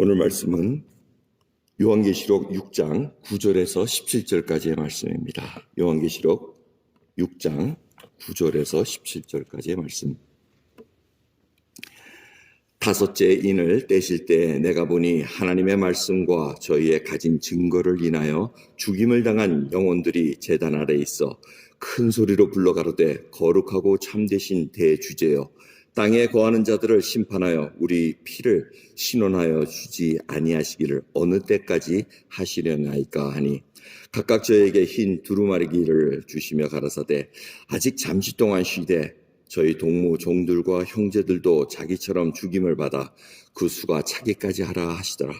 오늘 말씀은 요한계시록 6장 9절에서 17절까지의 말씀입니다. 요한계시록 6장 9절에서 17절까지의 말씀. 다섯째 인을 떼실 때 내가 보니 하나님의 말씀과 저희의 가진 증거를 인하여 죽임을 당한 영혼들이 제단 아래 있어 큰 소리로 불러 가로되 거룩하고 참되신 대주제여 땅에 거하는 자들을 심판하여 우리 피를 신원하여 주지 아니하시기를 어느 때까지 하시려나이까 하니 각각 저에게 흰 두루마리기를 주시며 가라사대 아직 잠시 동안 쉬되 저희 동무 종들과 형제들도 자기처럼 죽임을 받아 그 수가 차기까지 하라 하시더라.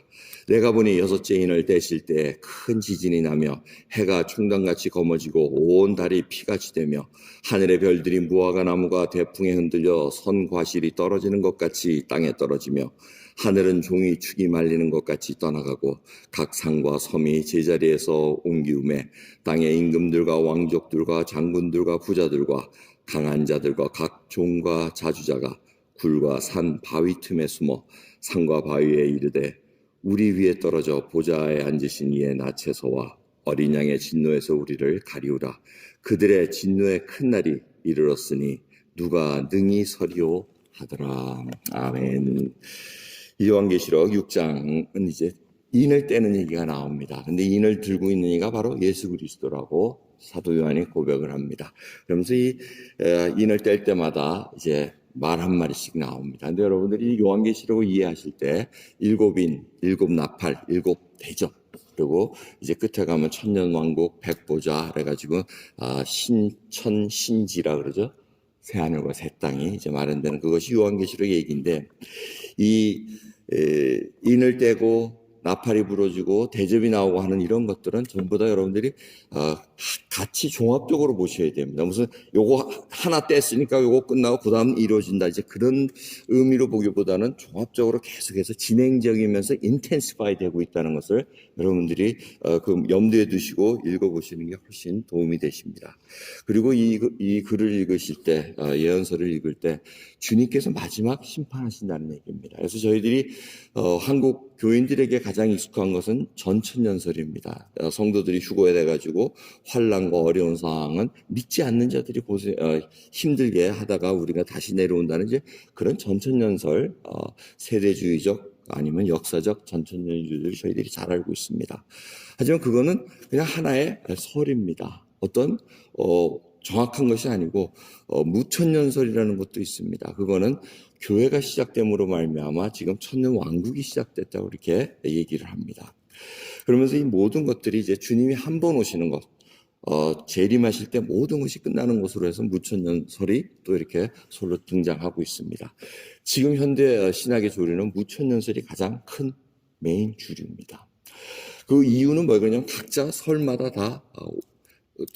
내가 보니 여섯째 인을 떼실 때 큰 지진이 나며 해가 충당같이 검어지고 온 달이 피같이 되며 하늘의 별들이 무화과 나무가 대풍에 흔들려 선 과실이 떨어지는 것 같이 땅에 떨어지며 하늘은 종이 축이 말리는 것 같이 떠나가고 각 산과 섬이 제자리에서 옮기우매 땅의 임금들과 왕족들과 장군들과 부자들과 강한 자들과 각 종과 자주자가 굴과 산 바위 틈에 숨어 산과 바위에 이르되 우리 위에 떨어져 보좌에 앉으신 이의 낯에서와 어린 양의 진노에서 우리를 가리우라. 그들의 진노의 큰 날이 이르렀으니 누가 능히 서리오 하더라. 아멘. 요한계시록 6장은 이제 인을 떼는 얘기가 나옵니다. 근데 인을 들고 있는 이가 바로 예수 그리스도라고 사도 요한이 고백을 합니다. 그러면서 이 인을 뗄 때마다 이제 말 한 마리씩 나옵니다. 근데 여러분들이 요한계시록을 이해하실 때 일곱 인, 일곱 나팔, 일곱 대접, 그리고 이제 끝에 가면 천년왕국, 백보자 그래가지고 신천신지라 그러죠. 새 하늘과 새 땅이 이제 마련되는 그것이 요한계시록 얘기인데 이 인을 떼고 나팔이 부러지고 대접이 나오고 하는 이런 것들은 전부 다 여러분들이 같이 종합적으로 보셔야 됩니다. 무슨 요거 하나 뗐으니까 요거 끝나고 그 다음 이루어진다 이제 그런 의미로 보기보다는 종합적으로 계속해서 진행적이면서 인텐시파이 되고 있다는 것을 여러분들이 그 염두에 두시고 읽어보시는 게 훨씬 도움이 되십니다. 그리고 이 글을 읽으실 때 예언서를 읽을 때 주님께서 마지막 심판하신다는 얘기입니다. 그래서 저희들이 한국 교인들에게 가장 익숙한 것은 전천년설입니다. 성도들이 휴거에 돼가지고 환난과 어려운 상황은 믿지 않는 자들이 힘들게 하다가 우리가 다시 내려온다는 이제 그런 전천년설, 세대주의적 아니면 역사적 전천년설을 저희들이 잘 알고 있습니다. 하지만 그거는 그냥 하나의 설입니다. 어떤 정확한 것이 아니고 무천년설이라는 것도 있습니다. 그거는 교회가 시작됨으로 말미암아 지금 천년 왕국이 시작됐다고 이렇게 얘기를 합니다. 그러면서 이 모든 것들이 이제 주님이 한 번 오시는 것, 재림하실 때 모든 것이 끝나는 것으로 해서 무천년설이 또 이렇게 솔로 등장하고 있습니다. 지금 현대 신학의 조류는 무천년설이 가장 큰 메인 주류입니다. 그 이유는 뭐냐면 각자 설마다 다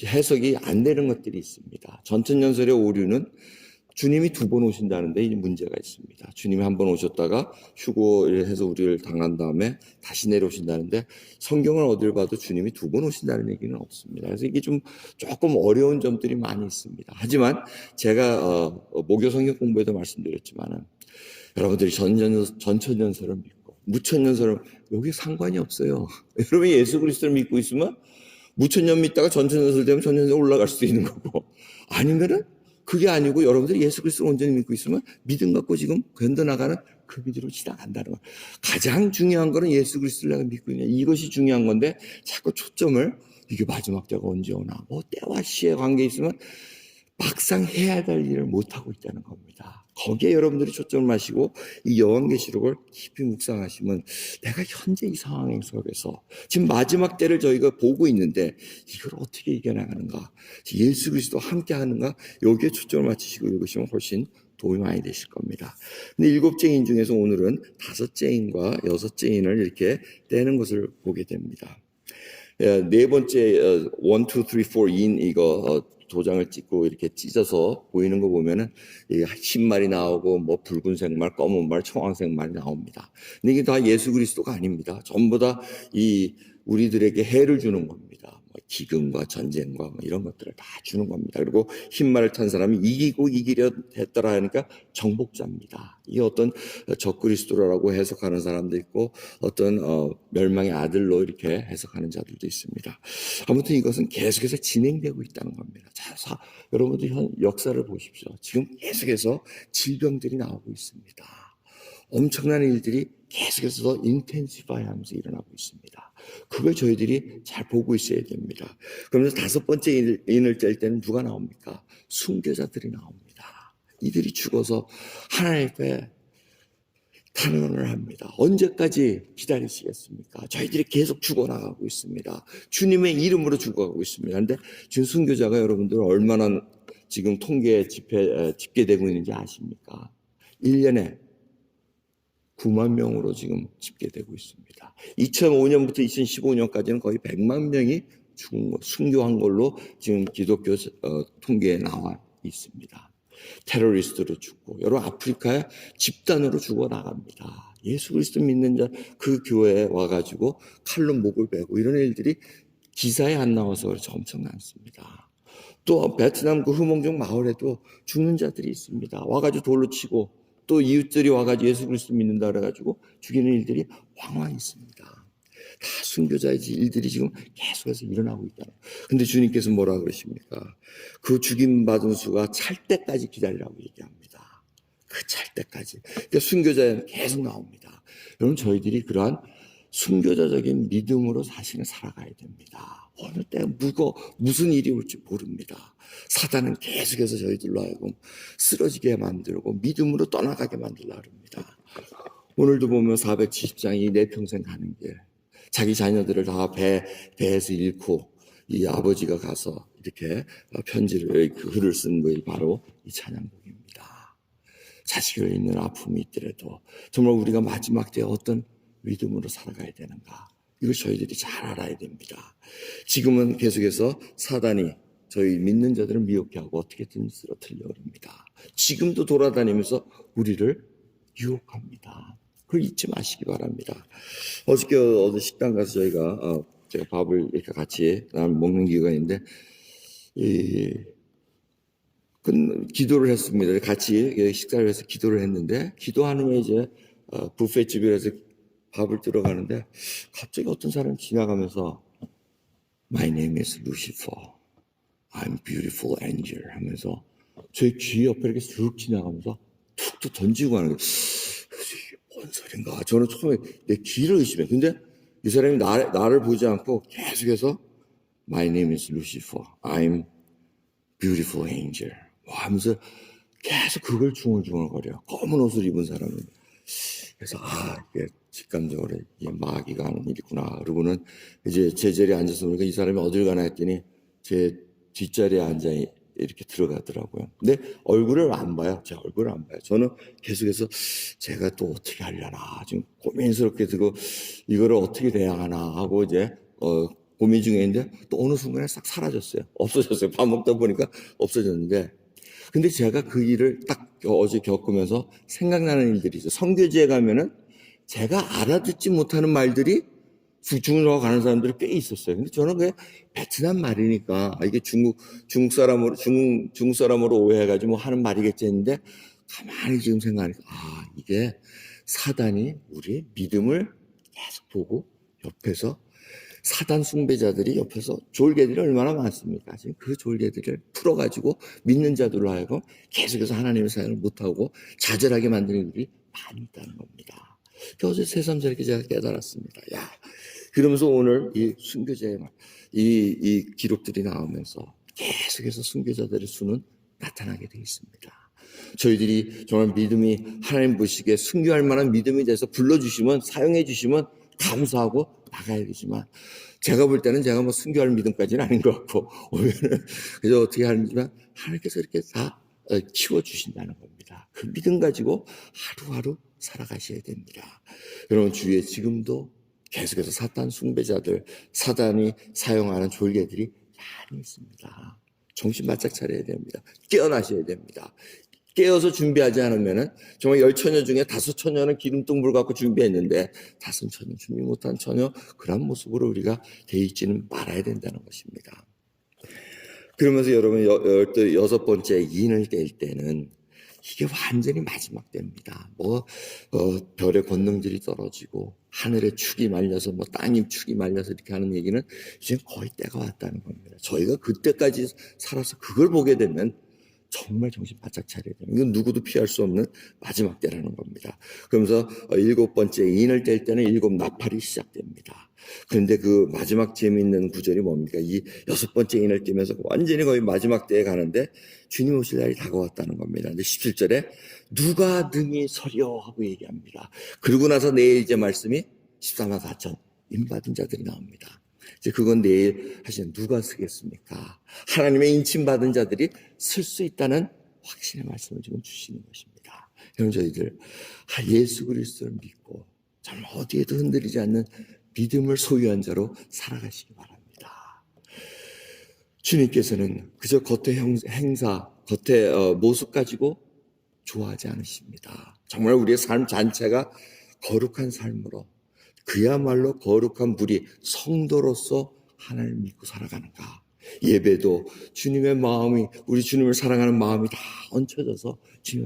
해석이 안 되는 것들이 있습니다. 전천년설의 오류는 주님이 두 번 오신다는데 이 문제가 있습니다. 주님이 한 번 오셨다가 휴거를 해서 우리를 당한 다음에 다시 내려오신다는데 성경을 어딜 봐도 주님이 두 번 오신다는 얘기는 없습니다. 그래서 이게 조금 어려운 점들이 많이 있습니다. 하지만 제가 목요 성경 공부에도 말씀드렸지만은 여러분들이 전천년설을 믿고 무천년설을 여기 상관이 없어요. 여러분이 예수 그리스도를 믿고 있으면 무천년 믿다가 전천년설 되면 전천년설 올라갈 수도 있는 거고 아니면은 그게 아니고 여러분들이 예수 그리스도를 온전히 믿고 있으면 믿음 갖고 지금 견뎌나가는 그 길로 지나간다는 거예요. 가장 중요한 거는 예수 그리스도를 내가 믿고 있냐 이것이 중요한 건데 자꾸 초점을 이게 마지막 때가 언제 오나 때와 시의 관계에 있으면 막상 해야 될 일을 못하고 있다는 겁니다. 거기에 여러분들이 초점을 마시고 이 요한계시록을 깊이 묵상하시면 내가 현재 이 상황 속에서 지금 마지막 때를 저희가 보고 있는데 이걸 어떻게 이겨나가는가 예수 그리스도와 함께 하는가 여기에 초점을 맞추시고 읽으시면 훨씬 도움이 많이 되실 겁니다. 근데 일곱째 인 중에서 오늘은 다섯째 인과 여섯째 인을 이렇게 떼는 것을 보게 됩니다. 네 번째 1, 2, 3, 4인 이거 도장을 찍고 이렇게 찢어서 보이는 거 보면은 흰 말이 나오고 뭐 붉은색 말, 검은 말, 청황색 말이 나옵니다. 근데 이게 다 예수 그리스도가 아닙니다. 전부 다 이 우리들에게 해를 주는 겁니다. 기근과 전쟁과 뭐 이런 것들을 다 주는 겁니다. 그리고 흰말을 탄 사람이 이기고 이기려 했더라 하니까 정복자입니다. 이게 어떤 적그리스도라고 해석하는 사람도 있고 어떤 멸망의 아들로 이렇게 해석하는 자들도 있습니다. 아무튼 이것은 계속해서 진행되고 있다는 겁니다. 자, 여러분들 역사를 보십시오. 지금 계속해서 질병들이 나오고 있습니다. 엄청난 일들이 계속해서 더 인텐시파이 하면서 일어나고 있습니다. 그걸 저희들이 잘 보고 있어야 됩니다. 그러면서 다섯 번째 인을 뗄 때는 누가 나옵니까? 순교자들이 나옵니다. 이들이 죽어서 하나님 앞에 탄원을 합니다. 언제까지 기다리시겠습니까? 저희들이 계속 죽어나가고 있습니다. 주님의 이름으로 죽어가고 있습니다. 그런데 지금 순교자가 여러분들 얼마나 지금 통계에 집계되고 있는지 아십니까? 1년에 9만 명으로 지금 집계되고 있습니다. 2005년부터 2015년까지는 거의 100만 명이 죽은 거, 순교한 걸로 지금 기독교 통계에 나와 있습니다. 테러리스트로 죽고 여러분 아프리카에 집단으로 죽어나갑니다. 예수 그리스도 믿는 자 그 교회에 와가지고 칼로 목을 베고 이런 일들이 기사에 안 나와서 그렇지 엄청났습니다. 또 베트남 그 흐몽종 마을에도 죽는 자들이 있습니다. 와가지고 돌로 치고 또 이웃들이 와가지고 예수 그리스도 믿는다 그래가지고 죽이는 일들이 왕왕 있습니다. 다 순교자의 일들이 지금 계속해서 일어나고 있잖아요. 근데 주님께서 뭐라 그러십니까? 그 죽임받은 수가 찰 때까지 기다리라고 얘기합니다. 그 찰 때까지. 그러니까 순교자는 계속 나옵니다. 여러분 저희들이 그러한 순교자적인 믿음으로 자신을 살아가야 됩니다. 어느 때 무슨 일이 올지 모릅니다. 사단은 계속해서 저희들로 하여금 쓰러지게 만들고 믿음으로 떠나가게 만들려고 합니다. 오늘도 보면 470장이 내 평생 가는 길. 자기 자녀들을 다 배에서 잃고 이 아버지가 가서 이렇게 편지를 글을 쓴 것이 바로 이 찬양곡입니다. 자식을 잃는 아픔이 있더라도 정말 우리가 마지막 때에 어떤 믿음으로 살아가야 되는가 이걸 저희들이 잘 알아야 됩니다. 지금은 계속해서 사단이 저희 믿는 자들을 미혹해 하고 어떻게든 쓰러뜨리려고 합니다. 지금도 돌아다니면서 우리를 유혹합니다. 그걸 잊지 마시기 바랍니다. 어제 식당 가서 제가 밥을 이렇게 같이 먹는 기회가 있는데, 기도를 했습니다. 같이 식사를 해서 기도를 했는데, 기도한 후에 이제, 뷔페집이라서 밥을 들어가는데, 갑자기 어떤 사람이 지나가면서, My name is Lucifer. I'm beautiful angel. 하면서, 저희 귀 옆에 이렇게 쑥 지나가면서, 툭툭 던지고 가는 거예요. 뭔 소린가? 저는 처음에 내 귀를 의심해. 근데 이 사람이 나를 보지 않고 계속해서 My name is Lucifer. I'm beautiful angel. 하면서 계속 그걸 중얼중얼거려요. 검은 옷을 입은 사람은. 그래서 이게 직감적으로 이게 마귀가 하는 일이구나. 그러고는 이제 제 자리에 앉아서 보니까 이 사람이 어딜 가나 했더니 제 뒷자리에 앉아 이렇게 들어가더라고요. 근데 얼굴을 안 봐요. 제 얼굴을 안 봐요. 저는 계속해서 제가 또 어떻게 하려나 지금 고민스럽게 들고 이거를 어떻게 대항하나 하고 이제 고민 중에 있는데 또 어느 순간에 싹 사라졌어요. 없어졌어요. 밥 먹다 보니까 없어졌는데 근데 제가 그 일을 딱 어제 겪으면서 생각나는 일들이 있어요. 선교지에 가면은 제가 알아듣지 못하는 말들이 중국으로 가는 사람들이 꽤 있었어요. 근데 저는 그게 베트남 말이니까 이게 중국 사람으로 오해해가지고 뭐 하는 말이겠지 했는데 가만히 지금 생각하니까 이게 사단이 우리의 믿음을 계속 보고 옆에서 사단 숭배자들이 옆에서 졸개들이 얼마나 많습니까? 지금 그 졸개들을 풀어가지고 믿는 자들로 하여금 계속해서 하나님의 사역을 못하고 좌절하게 만드는 일이 많이 있다는 겁니다. 어제 새삼스럽게 제가 깨달았습니다. 그러면서 오늘 이 순교자의 말, 이 기록들이 나오면서 계속해서 순교자들의 수는 나타나게 되어 있습니다. 저희들이 정말 믿음이 하나님 보시기에 순교할 만한 믿음이 돼서 불러주시면 사용해 주시면 감사하고 나가야 되지만 제가 볼 때는 제가 뭐 순교할 믿음까지는 아닌 것 같고 오면은 그래서 어떻게 하는지만 하나님께서 이렇게 다 키워주신다는 겁니다. 그 믿음 가지고 하루하루 살아가셔야 됩니다. 여러분 주위에 지금도 계속해서 사탄 숭배자들, 사단이 사용하는 졸개들이 많이 있습니다. 정신 바짝 차려야 됩니다. 깨어나셔야 됩니다. 깨어서 준비하지 않으면은 정말 10처녀 중에 5처녀는 기름뚱불 갖고 준비했는데 5처녀 준비 못한 처녀, 그런 모습으로 우리가 돼 있지는 말아야 된다는 것입니다. 그러면서 여러분, 6번째 인을 뗄 때는 이게 완전히 마지막 때입니다. 별의 권능들이 떨어지고 하늘의 축이 말려서 땅이 축이 말려서 이렇게 하는 얘기는 이제 거의 때가 왔다는 겁니다. 저희가 그때까지 살아서 그걸 보게 되면 정말 정신 바짝 차려야 돼요. 이건 누구도 피할 수 없는 마지막 때라는 겁니다. 그러면서 7번째 인을 뗄 때는 7나팔이 시작됩니다. 그런데 그 마지막 재미있는 구절이 뭡니까? 이 6번째 인을 떼면서 완전히 거의 마지막 때에 가는데 주님 오실 날이 다가왔다는 겁니다. 근데 17절에 누가 능히 서려 하고 얘기합니다. 그러고 나서 내일 이제 말씀이 14만 4천 인받은 자들이 나옵니다. 이제 그건 내일 하시는 누가 쓰겠습니까? 하나님의 인침받은 자들이 쓸 수 있다는 확신의 말씀을 지금 주시는 것입니다. 여러분, 저희들 예수 그리스도를 믿고 정말 어디에도 흔들리지 않는 믿음을 소유한 자로 살아가시기 바랍니다. 주님께서는 그저 겉의 행사, 겉의 모습 가지고 좋아하지 않으십니다. 정말 우리의 삶 전체가 거룩한 삶으로, 그야말로 거룩한 무리, 성도로서 하나님을 믿고 살아가는가. 예배도 주님의 마음이, 우리 주님을 사랑하는 마음이 다 얹혀져서 주님